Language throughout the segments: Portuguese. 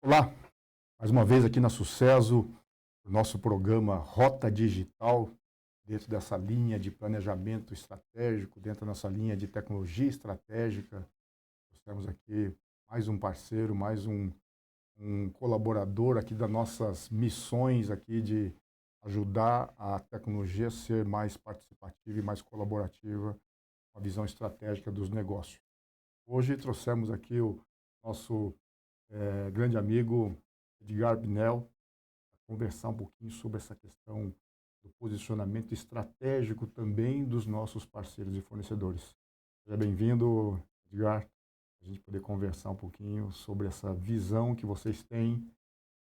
Olá, mais uma vez aqui na Sucesso, o nosso programa Rota Digital, dentro dessa linha de planejamento estratégico, dentro da nossa linha de tecnologia estratégica. Nós temos aqui mais um parceiro, mais um colaborador aqui das nossas missões aqui de ajudar a tecnologia a ser mais participativa e mais colaborativa com a visão estratégica dos negócios. Hoje trouxemos aqui o nosso grande amigo Edgar Binel, conversar um pouquinho sobre essa questão do posicionamento estratégico também dos nossos parceiros e fornecedores. Seja bem-vindo, Edgar, a gente poder conversar um pouquinho sobre essa visão que vocês têm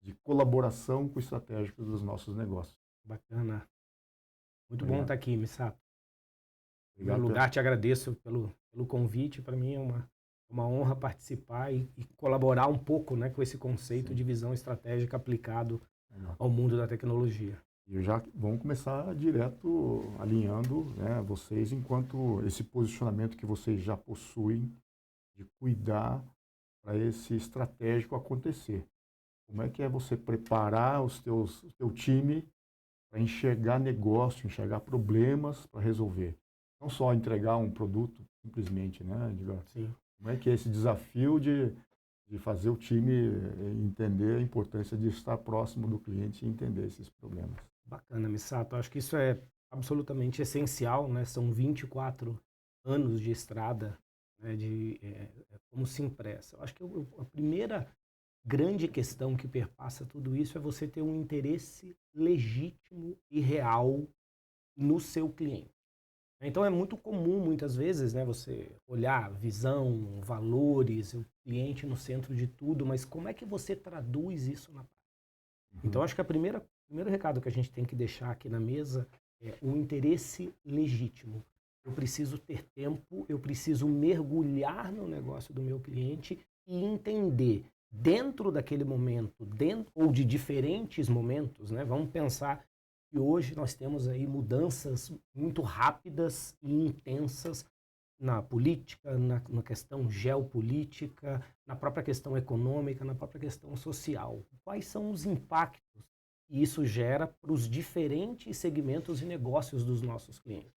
de colaboração com o estratégico dos nossos negócios. Bacana. Muito bom Obrigado. estar aqui, Missato. Em primeiro Obrigado lugar, te agradeço pelo convite. Para mim é uma honra participar e colaborar um pouco, né, com esse conceito sim, de visão estratégica aplicado legal. ao mundo da tecnologia. E já vamos começar direto alinhando, né, vocês enquanto esse posicionamento que vocês já possuem de cuidar para esse estratégico acontecer. Como é que é você preparar o teu time para enxergar negócio, enxergar problemas para resolver? Não só entregar um produto simplesmente, né, Edgar? Sim. Como é que é esse desafio de fazer o time entender a importância de estar próximo do cliente e entender esses problemas? Bacana, Missato. Acho que isso é absolutamente essencial, né? São 24 anos de estrada, né, como se impressa. Eu acho que a primeira grande questão que perpassa tudo isso é você ter um interesse legítimo e real no seu cliente. Então é muito comum, muitas vezes, né, você olhar visão, valores, o cliente no centro de tudo, mas como é que você traduz isso na prática? Então Uhum. acho que o primeiro recado que a gente tem que deixar aqui na mesa é o interesse legítimo. Eu preciso ter tempo, eu preciso mergulhar no negócio do meu cliente e entender dentro daquele momento, dentro ou de diferentes momentos, né? Vamos pensar que hoje nós temos aí mudanças muito rápidas e intensas na política, na questão geopolítica, na própria questão econômica, na própria questão social. Quais são os impactos que isso gera para os diferentes segmentos e negócios dos nossos clientes?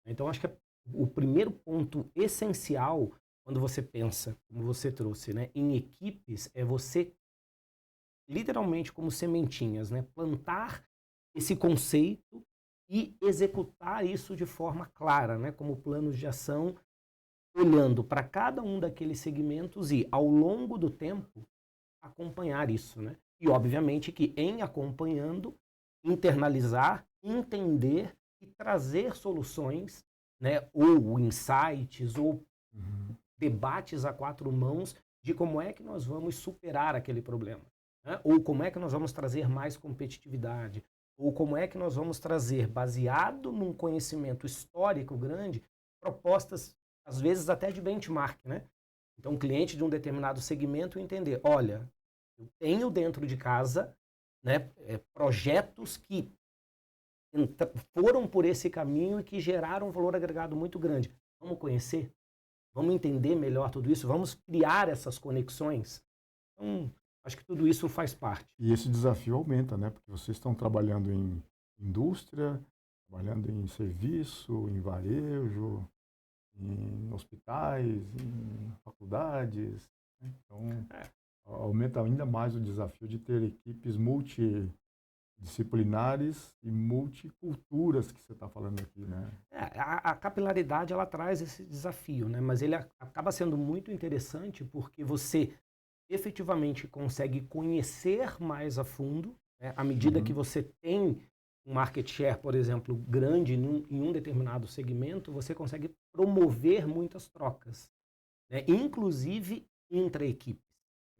Então, acho que o primeiro ponto essencial, quando você pensa, como você trouxe, né, em equipes, é você, literalmente como sementinhas, né, plantar esse conceito e executar isso de forma clara, né, como planos de ação, olhando para cada um daqueles segmentos e, ao longo do tempo, acompanhar isso, né? E, obviamente, que em acompanhando, internalizar, entender e trazer soluções, né? Ou insights, ou Uhum. debates a quatro mãos de como é que nós vamos superar aquele problema, né? Ou como é que nós vamos trazer mais competitividade, ou como é que nós vamos trazer, baseado num conhecimento histórico grande, propostas, às vezes até de benchmark, né? Então, o cliente de um determinado segmento entender, olha, eu tenho dentro de casa, né, projetos que foram por esse caminho e que geraram um valor agregado muito grande. Vamos conhecer? Vamos entender melhor tudo isso? Vamos criar essas conexões? Então, acho que tudo isso faz parte. E esse desafio aumenta, né? Porque vocês estão trabalhando em indústria, trabalhando em serviço, em varejo, em hospitais, em faculdades, né? Então, É, aumenta ainda mais o desafio de ter equipes multidisciplinares e multiculturas que você está falando aqui, né? a capilaridade ela traz esse desafio, né? Mas ele acaba sendo muito interessante porque você efetivamente consegue conhecer mais a fundo, né? À medida que Uhum. você tem um market share, por exemplo, grande em um determinado segmento, você consegue promover muitas trocas, né? Inclusive entre equipes,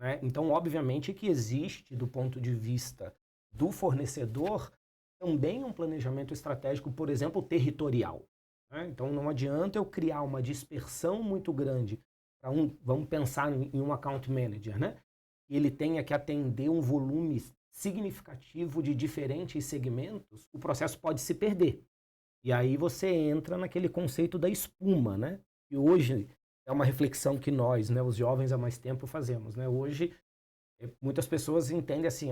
né? Então, obviamente que existe, do ponto de vista do fornecedor, também um planejamento estratégico, por exemplo, territorial, né? Então, não adianta eu criar uma dispersão muito grande para vamos pensar em um account manager, né? Ele tenha que atender um volume significativo de diferentes segmentos, o processo pode se perder. E aí você entra naquele conceito da espuma, né? E hoje é uma reflexão que nós, né, os jovens há mais tempo fazemos, né? Hoje Muitas pessoas entendem assim,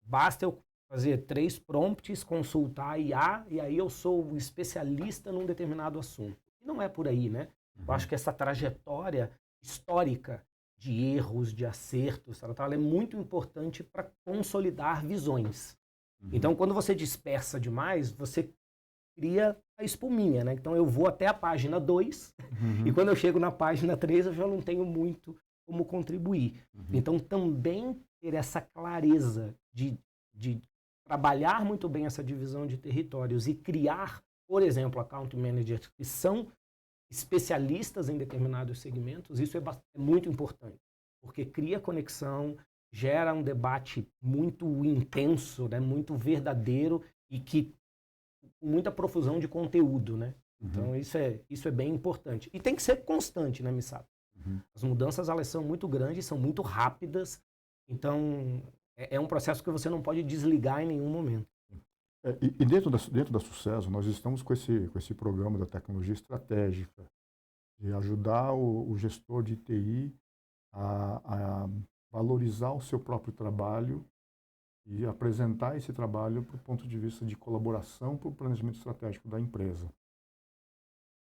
basta eu fazer 3 prompts, consultar a IA, e aí eu sou um especialista num determinado assunto. E não é por aí, né? Eu acho que essa trajetória histórica de erros, de acertos, ela é muito importante para consolidar visões. Então, quando você dispersa demais, você cria a espuminha, né? Então, eu vou até a página 2 e quando eu chego na página 3, eu já não tenho muito como contribuir. Então, também ter essa clareza de trabalhar muito bem essa divisão de territórios e criar, por exemplo, account managers que são especialistas em determinados segmentos, isso é muito importante, porque cria conexão, gera um debate muito intenso, né, muito verdadeiro e que com muita profusão de conteúdo, né? Então isso é bem importante. E tem que ser constante, né, Misato? As mudanças, elas são muito grandes, são muito rápidas, então é um processo que você não pode desligar em nenhum momento. E dentro da Sucesso, nós estamos com esse programa da tecnologia estratégica, de ajudar o gestor de TI a valorizar o seu próprio trabalho e apresentar esse trabalho para o ponto de vista de colaboração para o planejamento estratégico da empresa.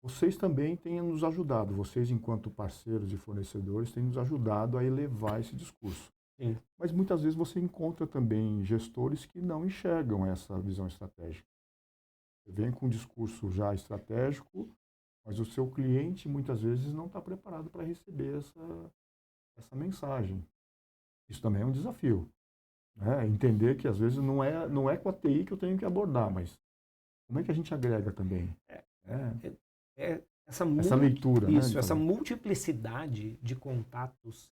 Vocês também têm nos ajudado, vocês enquanto parceiros e fornecedores têm nos ajudado a elevar esse discurso. Sim. Mas muitas vezes você encontra também gestores que não enxergam essa visão estratégica. Você vem com um discurso já estratégico, mas o seu cliente muitas vezes não está preparado para receber essa mensagem. Isso também é um desafio. Né? Entender que às vezes não é com a TI que eu tenho que abordar, mas como é que a gente agrega também? Essa leitura. Isso, né? essa multiplicidade de contatos,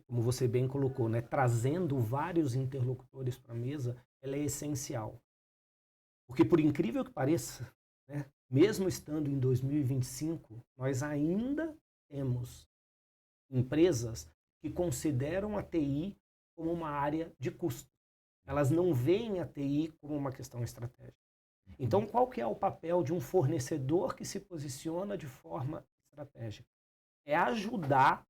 como você bem colocou, né, trazendo vários interlocutores para a mesa, ela é essencial. Porque, por incrível que pareça, né, mesmo estando em 2025, nós ainda temos empresas que consideram a TI como uma área de custo. Elas não veem a TI como uma questão estratégica. Então, qual que é o papel de um fornecedor que se posiciona de forma estratégica? É ajudar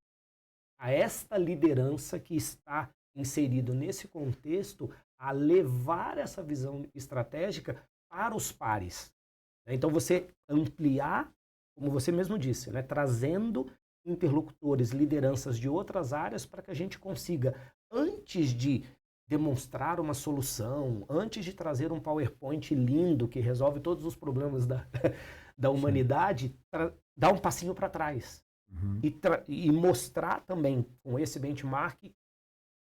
a esta liderança que está inserido nesse contexto a levar essa visão estratégica para os pares. Então, você ampliar, como você mesmo disse, né, trazendo interlocutores, lideranças de outras áreas para que a gente consiga, antes de demonstrar uma solução, antes de trazer um PowerPoint lindo que resolve todos os problemas da humanidade, dar um passinho para trás. E mostrar também, com esse benchmark,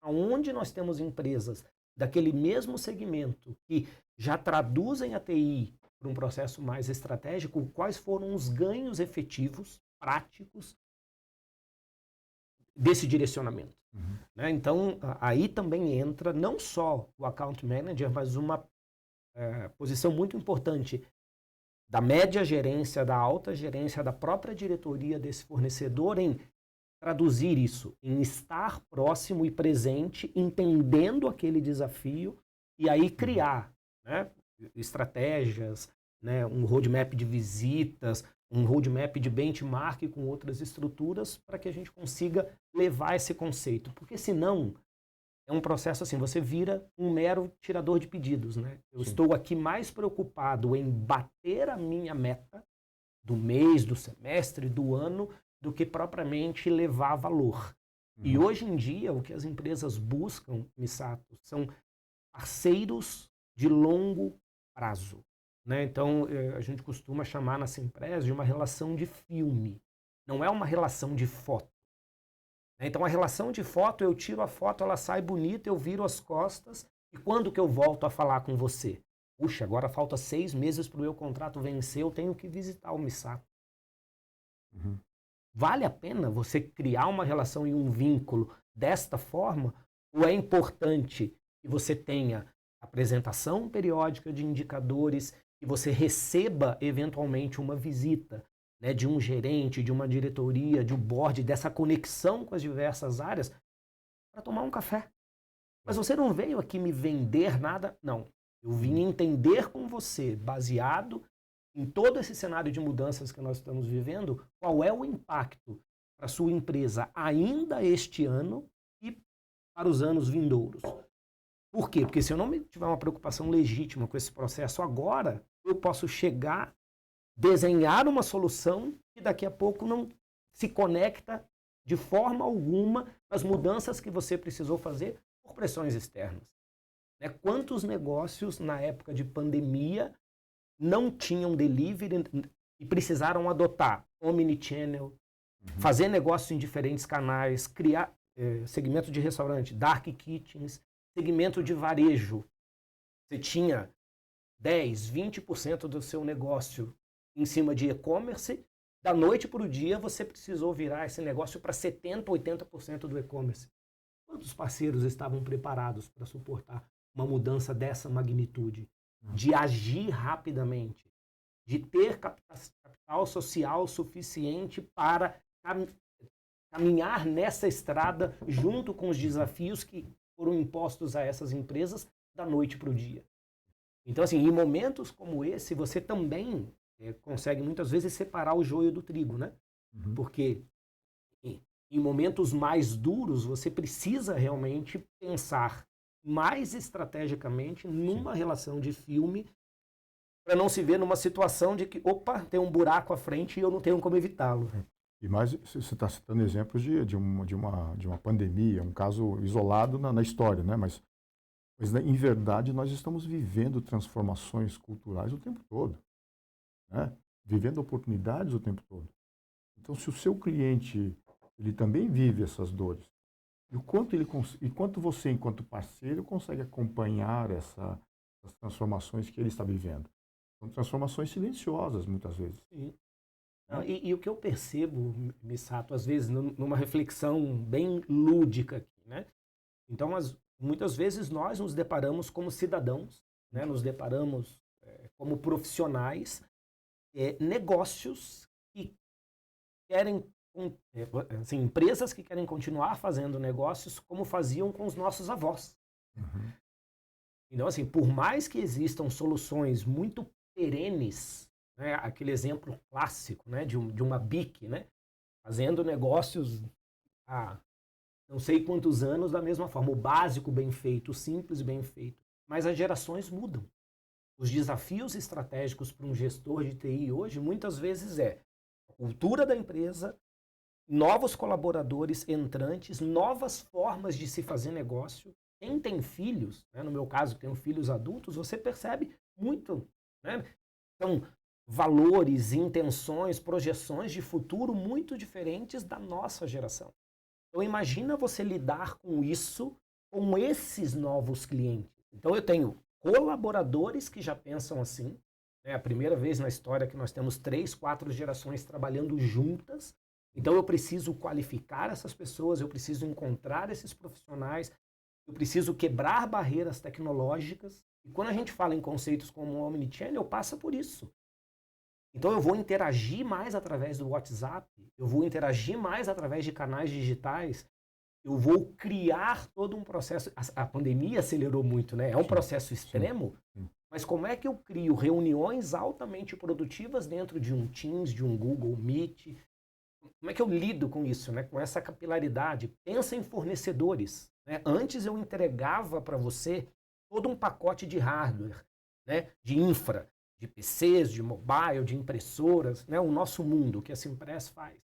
aonde nós temos empresas daquele mesmo segmento que já traduzem a TI para um processo mais estratégico, quais foram os ganhos efetivos, práticos, desse direcionamento. Né? Então, aí também entra não só o account manager, mas uma posição muito importante da média gerência, da alta gerência, da própria diretoria desse fornecedor em traduzir isso, em estar próximo e presente, entendendo aquele desafio e aí criar, né, estratégias, né, um roadmap de visitas, um roadmap de benchmark com outras estruturas para que a gente consiga levar esse conceito. Porque senão é um processo assim, você vira um mero tirador de pedidos, né? Eu estou aqui mais preocupado em bater a minha meta do mês, do semestre, do ano, do que propriamente levar valor. E hoje em dia, o que as empresas buscam, Misato, são parceiros de longo prazo. Né? Então, a gente costuma chamar na Simpress de uma relação de filme. Não é uma relação de foto. Então, a relação de foto, eu tiro a foto, ela sai bonita, eu viro as costas, e quando que eu volto a falar com você? Puxa, agora falta 6 meses para o meu contrato vencer, eu tenho que visitar o Misato. Vale a pena você criar uma relação e um vínculo desta forma? Ou é importante que você tenha apresentação periódica de indicadores, que você receba eventualmente uma visita, né, de um gerente, de uma diretoria, de um board, dessa conexão com as diversas áreas, para tomar um café. Mas você não veio aqui me vender nada? Não. Eu vim entender com você, baseado em todo esse cenário de mudanças que nós estamos vivendo, qual é o impacto para a sua empresa ainda este ano e para os anos vindouros. Por quê? Porque se eu não tiver uma preocupação legítima com esse processo agora, eu posso chegar, desenhar uma solução que daqui a pouco não se conecta de forma alguma às mudanças que você precisou fazer por pressões externas. Né? Quantos negócios na época de pandemia não tinham delivery e precisaram adotar omnichannel, fazer negócios em diferentes canais, criar segmento de restaurante, dark kitchens, segmento de varejo. Você tinha 10, 20% do seu negócio em cima de e-commerce, da noite para o dia você precisou virar esse negócio para 70%, 80% do e-commerce. Quantos parceiros estavam preparados para suportar uma mudança dessa magnitude? De agir rapidamente, de ter capital social suficiente para caminhar nessa estrada junto com os desafios que foram impostos a essas empresas da noite para o dia. Então, assim, em momentos como esse, você também consegue muitas vezes separar o joio do trigo, né? Porque em momentos mais duros, você precisa realmente pensar mais estrategicamente numa relação de filme para não se ver numa situação de que, opa, tem um buraco à frente e eu não tenho como evitá-lo. E mais, você está citando exemplos de uma pandemia, um caso isolado na história, né? Mas em verdade nós estamos vivendo transformações culturais o tempo todo, né? Vivendo oportunidades o tempo todo. Então, se o seu cliente ele também vive essas dores, e o quanto você, enquanto parceiro, consegue acompanhar essas transformações que ele está vivendo? São transformações silenciosas, muitas vezes. Sim. E o que eu percebo, Missato, às vezes, numa reflexão bem lúdica aqui, né? Então, muitas vezes nós nos deparamos como cidadãos, né? Nos deparamos como profissionais, negócios que querem, assim, empresas que querem continuar fazendo negócios como faziam com os nossos avós. Então, assim, por mais que existam soluções muito perenes, né, aquele exemplo clássico, né, de uma BIC, né, fazendo negócios há não sei quantos anos da mesma forma, o básico bem feito, o simples bem feito, mas as gerações mudam. Os desafios estratégicos para um gestor de TI hoje, muitas vezes a cultura da empresa, novos colaboradores entrantes, novas formas de se fazer negócio. Quem tem filhos, né, no meu caso, tenho filhos adultos, você percebe muito, né? Então, valores, intenções, projeções de futuro muito diferentes da nossa geração. Então, imagina você lidar com isso, com esses novos clientes. Então, eu tenho colaboradores que já pensam assim. É a primeira vez na história que nós temos 3, 4 gerações trabalhando juntas. Então, eu preciso qualificar essas pessoas, eu preciso encontrar esses profissionais, eu preciso quebrar barreiras tecnológicas. E quando a gente fala em conceitos como omnichannel, passa por isso. Então, eu vou interagir mais através do WhatsApp, eu vou interagir mais através de canais digitais, eu vou criar todo um processo. A pandemia acelerou muito, né? É um processo extremo, mas como é que eu crio reuniões altamente produtivas dentro de um Teams, de um Google Meet? Como é que eu lido com isso, né? Com essa capilaridade? Pensa em fornecedores, né? Antes eu entregava para você todo um pacote de hardware, né? De infra, de PCs, de mobile, de impressoras, né? O nosso mundo, que a Cimpress faz.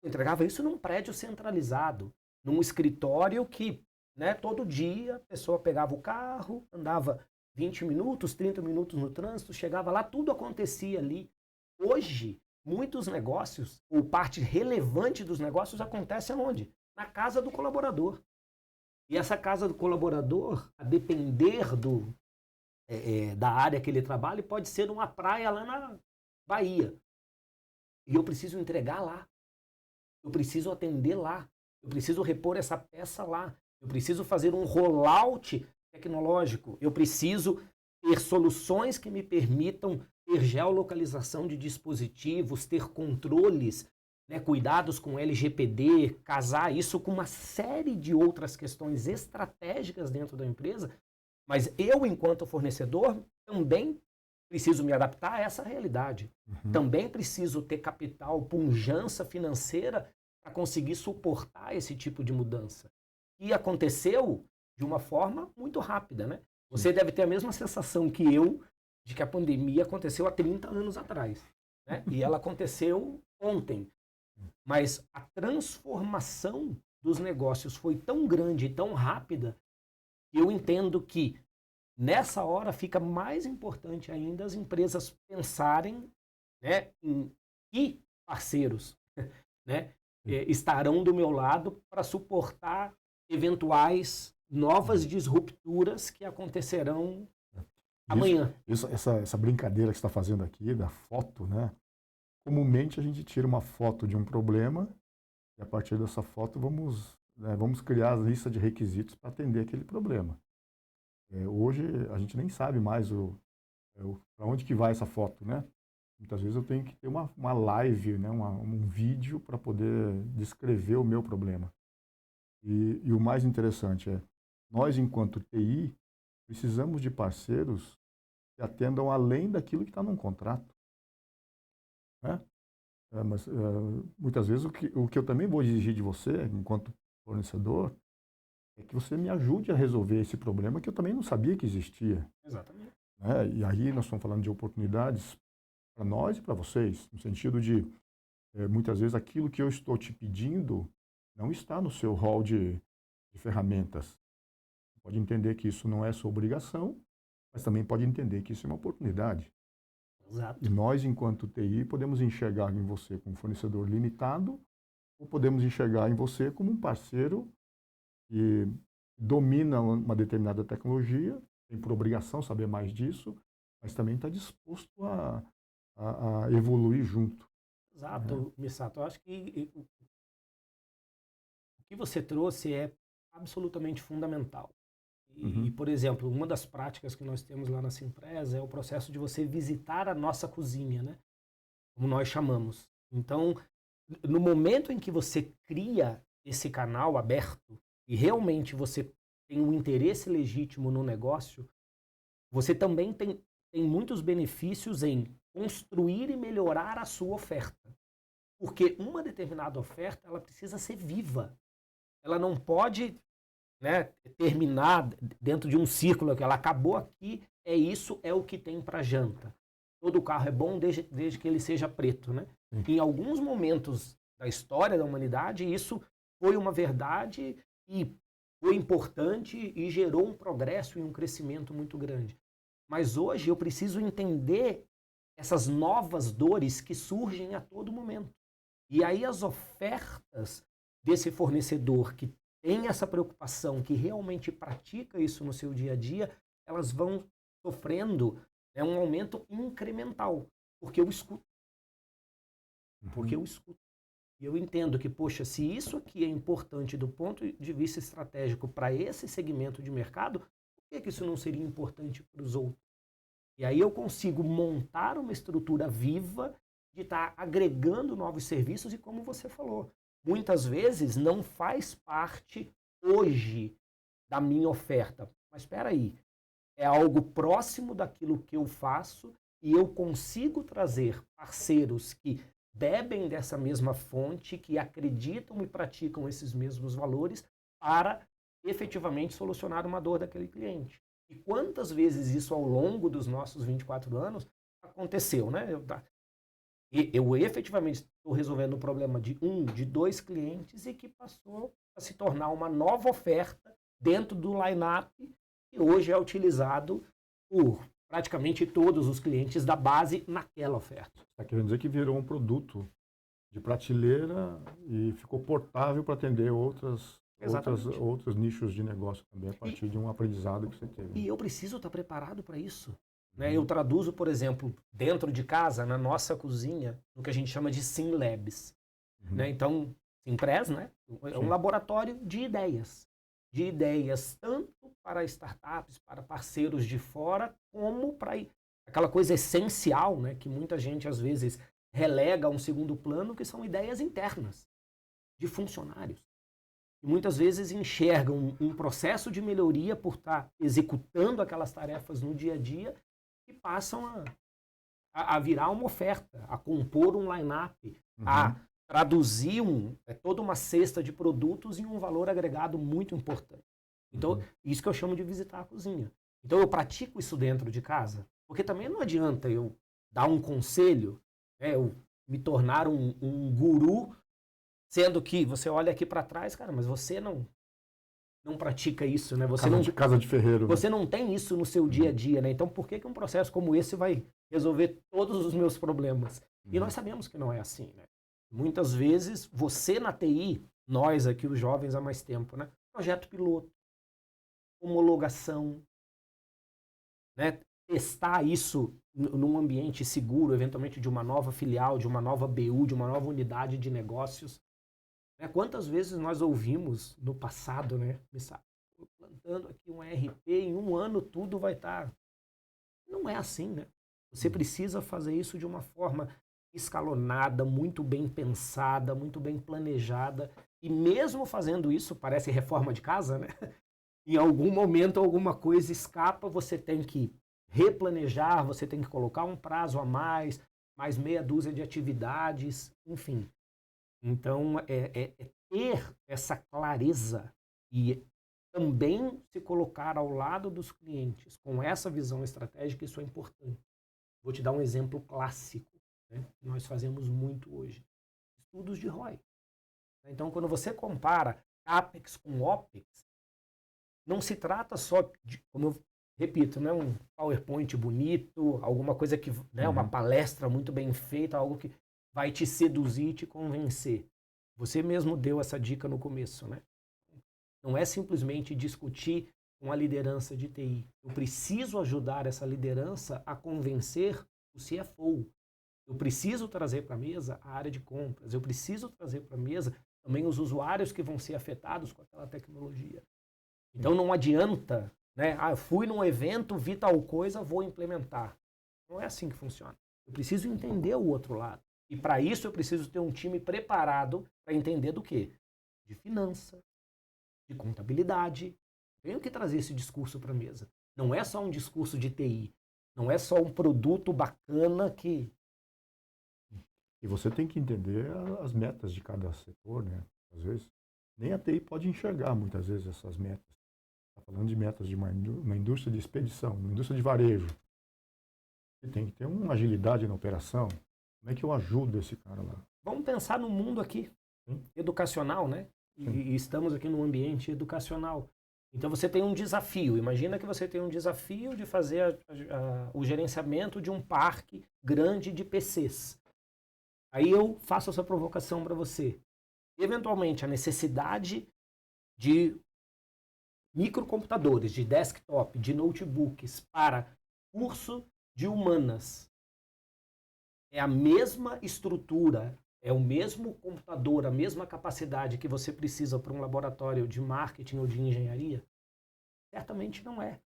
Eu entregava isso num prédio centralizado, num escritório que, né, todo dia a pessoa pegava o carro, andava 20 minutos, 30 minutos no trânsito, chegava lá, tudo acontecia ali. Hoje, muitos negócios, ou parte relevante dos negócios, acontece aonde? Na casa do colaborador. E essa casa do colaborador, a depender da área que ele trabalha, pode ser uma praia lá na Bahia. E eu preciso entregar lá. Eu preciso atender lá. Eu preciso repor essa peça lá. Eu preciso fazer um rollout tecnológico. Eu preciso ter soluções que me permitam ter geolocalização de dispositivos, ter controles, né, cuidados com LGPD, casar isso com uma série de outras questões estratégicas dentro da empresa. Mas eu, enquanto fornecedor, também preciso me adaptar a essa realidade. Também preciso ter capital, pujança financeira para conseguir suportar esse tipo de mudança. que aconteceu de uma forma muito rápida, né? Você deve ter a mesma sensação que eu de que a pandemia aconteceu há 30 anos atrás, né? E ela aconteceu ontem. Mas a transformação dos negócios foi tão grande e tão rápida que eu entendo que nessa hora fica mais importante ainda as empresas pensarem, né, em que parceiros, né, estarão do meu lado para suportar eventuais novas disrupturas que acontecerão amanhã. Essa brincadeira que você está fazendo aqui da foto, né? Comumente a gente tira uma foto de um problema e a partir dessa foto vamos criar a lista de requisitos para atender aquele problema. Hoje a gente nem sabe mais para onde que vai essa foto, né? Muitas vezes eu tenho que ter uma live, né? Um vídeo para poder descrever o meu problema. E o mais interessante nós enquanto TI precisamos de parceiros que atendam além daquilo que está num contrato, né? Mas muitas vezes o que eu também vou exigir de você, enquanto fornecedor, é que você me ajude a resolver esse problema que eu também não sabia que existia. Exatamente. Né? E aí nós estamos falando de oportunidades para nós e para vocês, no sentido de, muitas vezes, aquilo que eu estou te pedindo não está no seu hall de ferramentas. Você pode entender que isso não é sua obrigação, mas também pode entender que isso é uma oportunidade. Exato. E nós, enquanto TI, podemos enxergar em você como fornecedor limitado ou podemos enxergar em você como um parceiro que domina uma determinada tecnologia, tem por obrigação saber mais disso, mas também está disposto a evoluir junto. Exato, Missato. Eu acho que o que você trouxe é absolutamente fundamental. E, por exemplo, uma das práticas que nós temos lá na Simpresa é o processo de você visitar a nossa cozinha, né? Como nós chamamos. Então, no momento em que você cria esse canal aberto e realmente você tem um interesse legítimo no negócio, você também tem muitos benefícios em construir e melhorar a sua oferta. Porque uma determinada oferta, ela precisa ser viva. Ela não pode, né, terminar dentro de um círculo que ela acabou aqui, é o que tem para janta. Todo carro é bom desde que ele seja preto, né? Em alguns momentos da história da humanidade, isso foi uma verdade e foi importante e gerou um progresso e um crescimento muito grande. Mas hoje eu preciso entender essas novas dores que surgem a todo momento. E aí as ofertas desse fornecedor que tem essa preocupação, que realmente pratica isso no seu dia a dia, elas vão sofrendo um aumento incremental, porque eu escuto. Porque eu escuto. E eu entendo que, poxa, se isso aqui é importante do ponto de vista estratégico para esse segmento de mercado, por que isso não seria importante para os outros? E aí eu consigo montar uma estrutura viva de estar agregando novos serviços e, como você falou, muitas vezes não faz parte hoje da minha oferta. Mas espera aí, é algo próximo daquilo que eu faço e eu consigo trazer parceiros que bebem dessa mesma fonte, que acreditam e praticam esses mesmos valores para efetivamente solucionar uma dor daquele cliente. E quantas vezes isso ao longo dos nossos 24 anos aconteceu, né? Eu efetivamente estou resolvendo um problema de dois clientes e que passou a se tornar uma nova oferta dentro do line-up que hoje é utilizado por praticamente todos os clientes da base naquela oferta. Está querendo dizer que virou um produto de prateleira e ficou portável para atender outros nichos de negócio também, a partir de um aprendizado que você teve. E eu preciso estar preparado para isso. Né? Eu traduzo, por exemplo, dentro de casa, na nossa cozinha, no que a gente chama de Sim Labs. Né? Então, Simpress, né? É um laboratório de ideias. De ideias tanto para startups, para parceiros de fora, como para aquela coisa essencial, né? Que muita gente, às vezes, relega a um segundo plano, que são ideias internas de funcionários. E muitas vezes enxergam um processo de melhoria por estar executando aquelas tarefas no dia a dia e passam a virar uma oferta, a compor um line-up, a traduzir toda uma cesta de produtos em um valor agregado muito importante. Então, isso que eu chamo de visitar a cozinha. Então, eu pratico isso dentro de casa, porque também não adianta eu dar um conselho, né, eu me tornar um guru, sendo que você olha aqui para trás, cara, mas você não pratica isso, né? Casa de ferreiro. Você não tem isso no seu dia a dia, né? Então, por que um processo como esse vai resolver todos os meus problemas? E nós sabemos que não é assim, né? Muitas vezes, você na TI, nós aqui, os jovens há mais tempo, né? Projeto piloto, homologação, né? Testar isso num ambiente seguro, eventualmente de uma nova filial, de uma nova BU, de uma nova unidade de negócios. Né? Quantas vezes nós ouvimos no passado, né? Plantando aqui um ERP, em um ano tudo vai estar... Não é assim, né? Você precisa fazer isso de uma forma escalonada, muito bem pensada, muito bem planejada. E mesmo fazendo isso, parece reforma de casa, né? Em algum momento alguma coisa escapa, você tem que replanejar, você tem que colocar um prazo a mais meia dúzia de atividades, enfim. Então, ter essa clareza e também se colocar ao lado dos clientes com essa visão estratégica, isso é importante. Vou te dar um exemplo clássico, né, que nós fazemos muito hoje. Estudos de ROI. Então, quando você compara CAPEX com OPEX, não se trata só de, como eu repito, né, um PowerPoint bonito, alguma coisa que, né, uma palestra muito bem feita, algo que vai te seduzir e te convencer. Você mesmo deu essa dica no começo, né? Não é simplesmente discutir com a liderança de TI. Eu preciso ajudar essa liderança a convencer o CFO. Eu preciso trazer para a mesa a área de compras. Eu preciso trazer para a mesa também os usuários que vão ser afetados com aquela tecnologia. Então não adianta, né? Eu fui num evento, vi tal coisa, vou implementar. Não é assim que funciona. Eu preciso entender o outro lado. E para isso eu preciso ter um time preparado para entender do quê? De finança, de contabilidade. Tenho que trazer esse discurso para a mesa. Não é só um discurso de TI. Não é só um produto bacana que... E você tem que entender as metas de cada setor, né? Às vezes, nem a TI pode enxergar muitas vezes essas metas. Está falando de metas de uma indústria de expedição, uma indústria de varejo. Você tem que ter uma agilidade na operação. Como é que eu ajudo esse cara lá? Vamos pensar no mundo aqui, educacional, né? E estamos aqui num ambiente educacional. Então você tem um desafio. Imagina que você tem um desafio de fazer o gerenciamento de um parque grande de PCs. Aí eu faço essa provocação para você. Eventualmente, a necessidade de microcomputadores, de desktop, de notebooks para curso de humanas é a mesma estrutura, é o mesmo computador, a mesma capacidade que você precisa para um laboratório de marketing ou de engenharia? Certamente não é.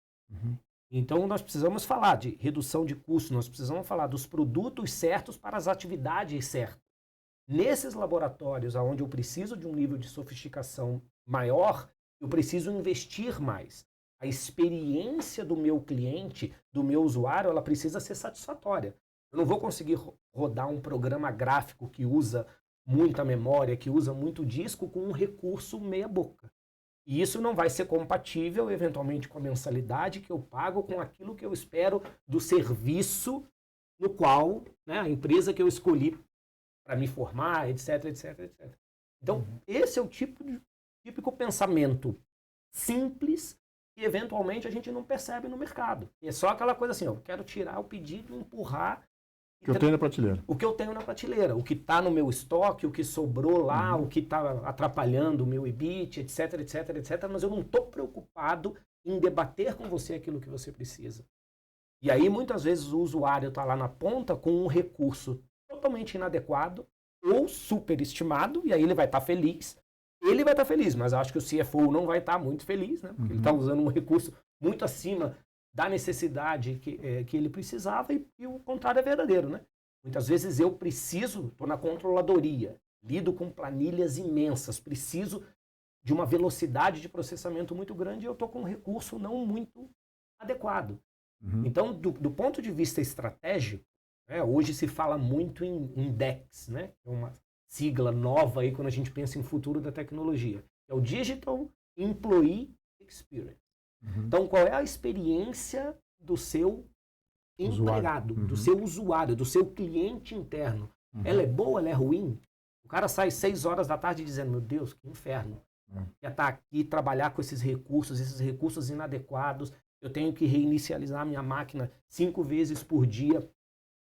Então, nós precisamos falar de redução de custos, nós precisamos falar dos produtos certos para as atividades certas. Nesses laboratórios onde eu preciso de um nível de sofisticação maior, eu preciso investir mais. A experiência do meu cliente, do meu usuário, ela precisa ser satisfatória. Eu não vou conseguir rodar um programa gráfico que usa muita memória, que usa muito disco, com um recurso meia boca. E isso não vai ser compatível, eventualmente, com a mensalidade que eu pago, com aquilo que eu espero do serviço no qual, né, a empresa que eu escolhi para me formar, etc, etc, etc. Então, esse é o típico pensamento simples que, eventualmente, a gente não percebe no mercado. É só aquela coisa assim, eu quero tirar o pedido, empurrar... O que eu tenho na prateleira. O que eu tenho na prateleira, o que está no meu estoque, o que sobrou lá, o que está atrapalhando o meu EBIT, etc, etc, etc. Mas eu não estou preocupado em debater com você aquilo que você precisa. E aí, muitas vezes, o usuário está lá na ponta com um recurso totalmente inadequado ou superestimado, e aí ele vai estar feliz. Ele vai estar feliz, mas acho que o CFO não vai estar muito feliz, né? Porque ele está usando um recurso muito acima da necessidade que ele precisava, e o contrário é verdadeiro, né? Muitas vezes eu preciso, estou na controladoria, lido com planilhas imensas, preciso de uma velocidade de processamento muito grande e eu estou com um recurso não muito adequado. Então, do ponto de vista estratégico, né, hoje se fala muito em DEX, né? É uma sigla nova aí quando a gente pensa em futuro da tecnologia. É o Digital Employee Experience. Então, qual é a experiência do seu empregado, do seu usuário, do seu cliente interno? Ela é boa, ela é ruim? O cara sai 6 horas da tarde dizendo, meu Deus, que inferno. Quer estar aqui, trabalhar com esses recursos inadequados, eu tenho que reinicializar minha máquina 5 vezes por dia.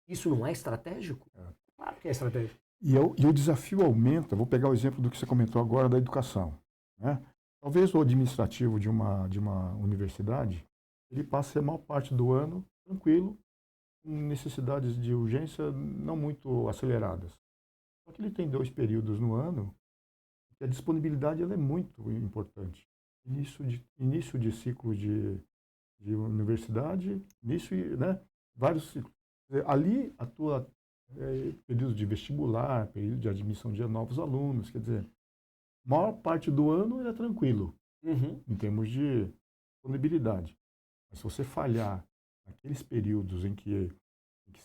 Isso não é estratégico? Claro que é estratégico. E o desafio aumenta, vou pegar o exemplo do que você comentou agora da educação, né? Talvez o administrativo de uma universidade, ele passe a maior parte do ano tranquilo, com necessidades de urgência não muito aceleradas. Só que ele tem 2 períodos no ano, e a disponibilidade ela é muito importante. Início de ciclo de universidade, né? Vários ciclos. Ali atua período de vestibular, período de admissão de novos alunos, quer dizer, maior parte do ano é tranquilo, em termos de disponibilidade. Mas se você falhar naqueles períodos em que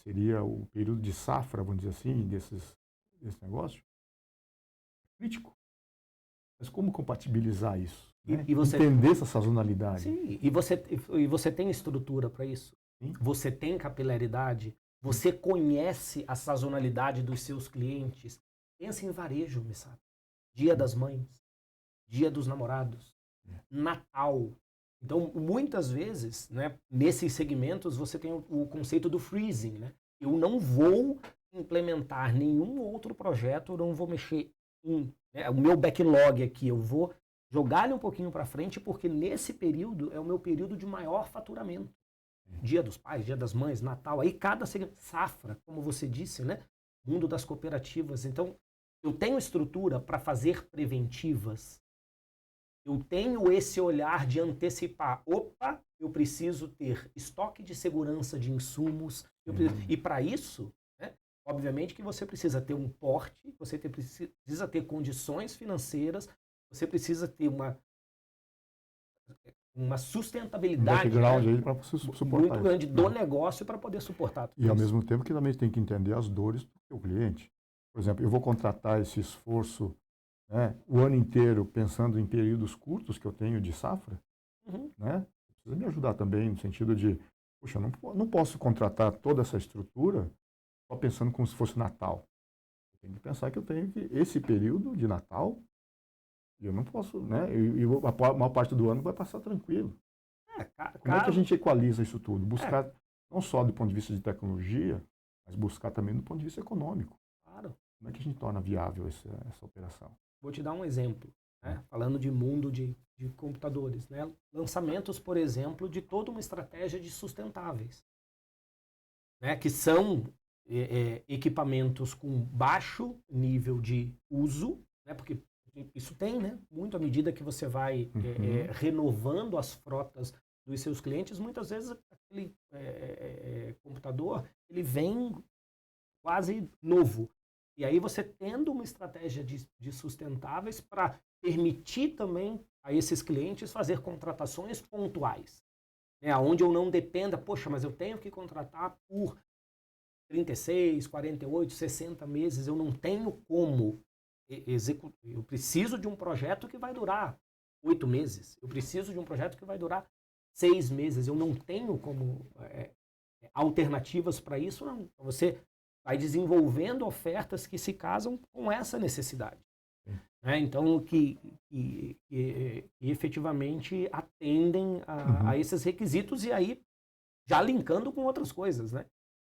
seria o período de safra, vamos dizer assim, desse negócio, é crítico. Mas como compatibilizar isso? Né? E você, entender essa sazonalidade. Sim, e você tem estrutura para isso? Sim. Você tem capilaridade? Você conhece a sazonalidade dos seus clientes? Pensa em varejo, Missato. Dia das Mães, Dia dos Namorados, Natal. Então, muitas vezes, né, nesses segmentos, você tem o conceito do freezing. Né? Eu não vou implementar nenhum outro projeto, eu não vou mexer né, o meu backlog aqui, eu vou jogar ele um pouquinho para frente, porque nesse período é o meu período de maior faturamento. Dia dos Pais, Dia das Mães, Natal, aí cada safra, como você disse, né? Mundo das cooperativas. Então, eu tenho estrutura para fazer preventivas. Eu tenho esse olhar de antecipar. Opa, eu preciso ter estoque de segurança de insumos. E para isso, né, obviamente que você precisa ter um porte, você precisa ter condições financeiras, você precisa ter uma sustentabilidade, né, para suportar muito grande do negócio para poder suportar tudo isso. Ao mesmo tempo que também tem que entender as dores do seu cliente. Por exemplo, eu vou contratar esse esforço, né, o ano inteiro pensando em períodos curtos que eu tenho de safra, né? Precisa me ajudar também no sentido de, puxa, não posso contratar toda essa estrutura só pensando como se fosse Natal. Eu tenho que pensar que eu tenho que, esse período de Natal, eu não posso, né? E a maior parte do ano vai passar tranquilo. Como é que a gente equaliza isso tudo? Buscar, não só do ponto de vista de tecnologia, mas buscar também do ponto de vista econômico. Claro. Como é que a gente torna viável essa operação? Vou te dar um exemplo, né? Falando de mundo de computadores. Né? Lançamentos, por exemplo, de toda uma estratégia de sustentáveis, né? Que são equipamentos com baixo nível de uso, né? Porque isso tem, né? Muito à medida que você vai renovando as frotas dos seus clientes, muitas vezes aquele computador ele vem quase novo. E aí você tendo uma estratégia de sustentáveis para permitir também a esses clientes fazer contratações pontuais, né? Onde eu não dependa, poxa, mas eu tenho que contratar por 36, 48, 60 meses, eu não tenho como executar. Eu preciso de um projeto que vai durar 8 meses, eu preciso de um projeto que vai durar 6 meses, eu não tenho como alternativas para isso, não. Você vai desenvolvendo ofertas que se casam com essa necessidade. Né? Então, que efetivamente atendem a esses requisitos e aí já linkando com outras coisas, né?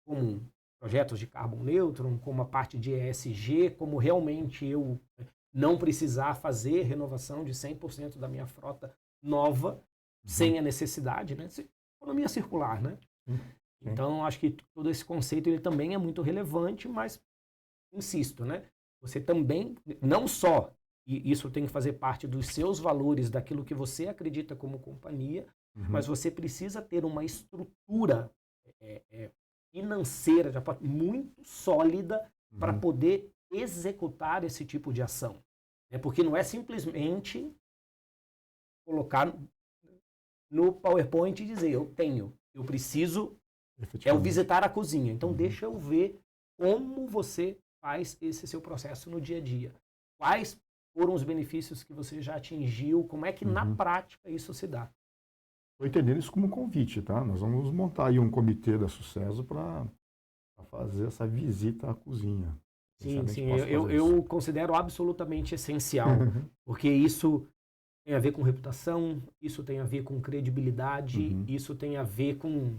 Como projetos de carbon neutral, como a parte de ESG, como realmente eu não precisar fazer renovação de 100% da minha frota nova sem a necessidade, né? Economia circular, né? Então, acho que todo esse conceito ele também é muito relevante, mas, insisto, né? Você também, não só, e isso tem que fazer parte dos seus valores, daquilo que você acredita como companhia, mas você precisa ter uma estrutura financeira muito sólida para poder executar esse tipo de ação. Porque não é simplesmente colocar no PowerPoint e dizer, eu preciso... É o visitar a cozinha. Então, deixa eu ver como você faz esse seu processo no dia a dia? Quais foram os benefícios que você já atingiu? Como é que na prática isso se dá? Estou entendendo isso como um convite, tá? Nós vamos montar aí um comitê da Sucesso para fazer essa visita à cozinha. Quem Sim, sabe a gente sim, possa fazer isso. eu considero absolutamente essencial, porque isso tem a ver com reputação, isso tem a ver com credibilidade, isso tem a ver com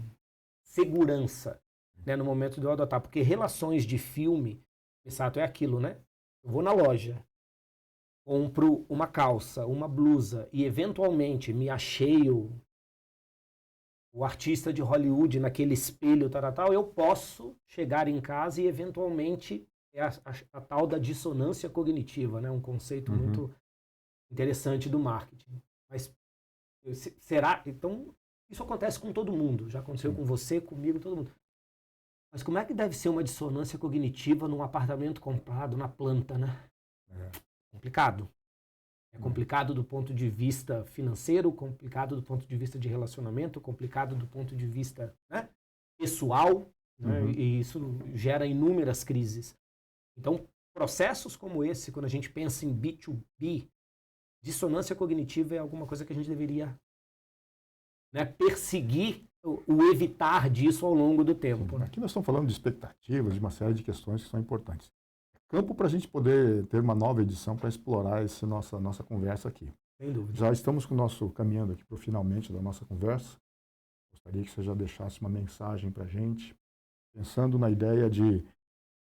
segurança, né, no momento de eu adotar. Porque relações de filme, exato, é aquilo, né? Eu vou na loja, compro uma calça, uma blusa e eventualmente me acheio o artista de Hollywood naquele espelho, tal, eu posso chegar em casa e eventualmente é a tal da dissonância cognitiva, né? Um conceito muito interessante do marketing. Mas será? Então, isso acontece com todo mundo. Já aconteceu com você, comigo, todo mundo. Mas como é que deve ser uma dissonância cognitiva num apartamento comprado na planta, né? Complicado. É complicado do ponto de vista financeiro, complicado do ponto de vista de relacionamento, complicado do ponto de vista, né, pessoal, né? E isso gera inúmeras crises. Então, processos como esse, quando a gente pensa em B2B, dissonância cognitiva é alguma coisa que a gente deveria, né, perseguir o evitar disso ao longo do tempo. Né? Aqui nós estamos falando de expectativas, de uma série de questões que são importantes. Campo para a gente poder ter uma nova edição para explorar essa nossa conversa aqui. Sem dúvida. Já estamos caminhando aqui para o finalmente da nossa conversa. Gostaria que você já deixasse uma mensagem para a gente, pensando na ideia de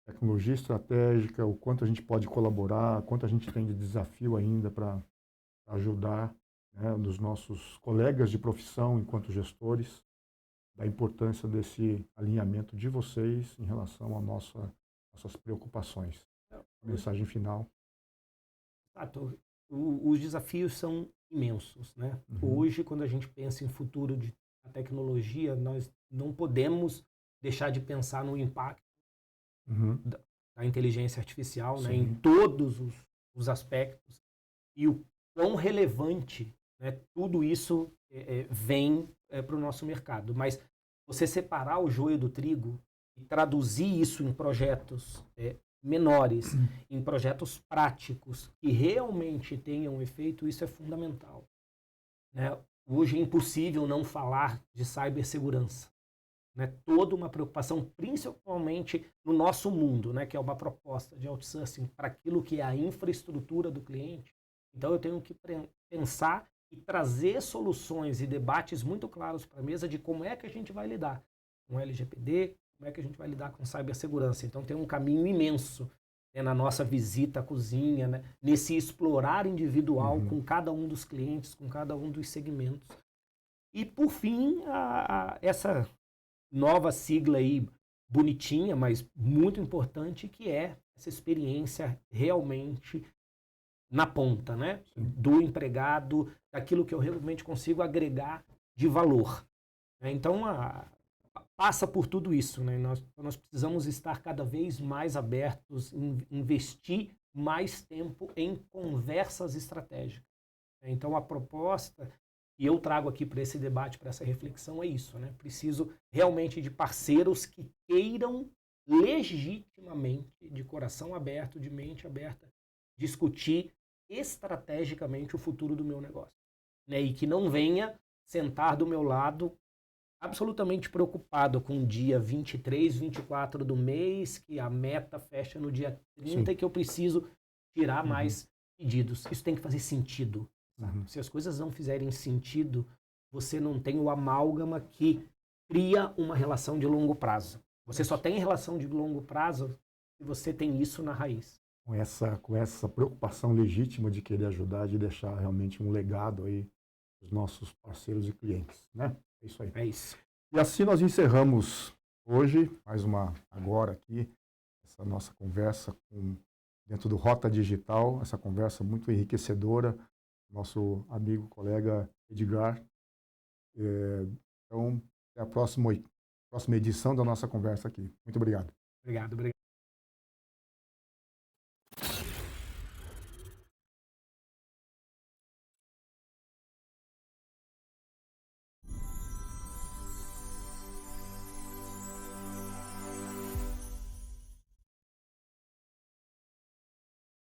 tecnologia estratégica, o quanto a gente pode colaborar, quanto a gente tem de desafio ainda para ajudar, né, os nossos colegas de profissão enquanto gestores, da importância desse alinhamento de vocês em relação às nossas preocupações. Mensagem final. Os desafios são imensos, né? Hoje, quando a gente pensa em futuro de tecnologia, nós não podemos deixar de pensar no impacto da inteligência artificial, né, em todos os aspectos e o quão relevante, né, tudo isso vem para o nosso mercado. Mas você separar o joio do trigo e traduzir isso em projetos menores, em projetos práticos que realmente tenham efeito, isso é fundamental. Né? Hoje é impossível não falar de cibersegurança. Né? Toda uma preocupação, principalmente no nosso mundo, né? Que é uma proposta de outsourcing para aquilo que é a infraestrutura do cliente. Então eu tenho que pensar e trazer soluções e debates muito claros para a mesa de como é que a gente vai lidar com LGPD, como é que a gente vai lidar com cibersegurança. Então tem um caminho imenso, né, na nossa visita à cozinha, né, nesse explorar individual com cada um dos clientes, com cada um dos segmentos. E por fim, essa nova sigla aí, bonitinha, mas muito importante, que é essa experiência realmente na ponta, né? Do empregado, daquilo que eu realmente consigo agregar de valor. Então, passa por tudo isso, né? Nós precisamos estar cada vez mais abertos, investir mais tempo em conversas estratégicas. Então, a proposta que eu trago aqui para esse debate, para essa reflexão, é isso, né? Preciso realmente de parceiros que queiram legitimamente, de coração aberto, de mente aberta, discutir estrategicamente o futuro do meu negócio. Né? E que não venha sentar do meu lado absolutamente preocupado com o dia 23, 24 do mês, que a meta fecha no dia 30 e que eu preciso tirar mais pedidos. Isso tem que fazer sentido. Se as coisas não fizerem sentido, você não tem o amálgama que cria uma relação de longo prazo. Você só tem relação de longo prazo se você tem isso na raiz. Com essa preocupação legítima de querer ajudar, de deixar realmente um legado aí dos nossos parceiros e clientes, né? É isso aí. É isso. E assim nós encerramos hoje, agora aqui, essa nossa conversa dentro do Rota Digital, essa conversa muito enriquecedora, nosso amigo, colega Edgar. Então, até a próxima edição da nossa conversa aqui. Muito obrigado. Obrigado.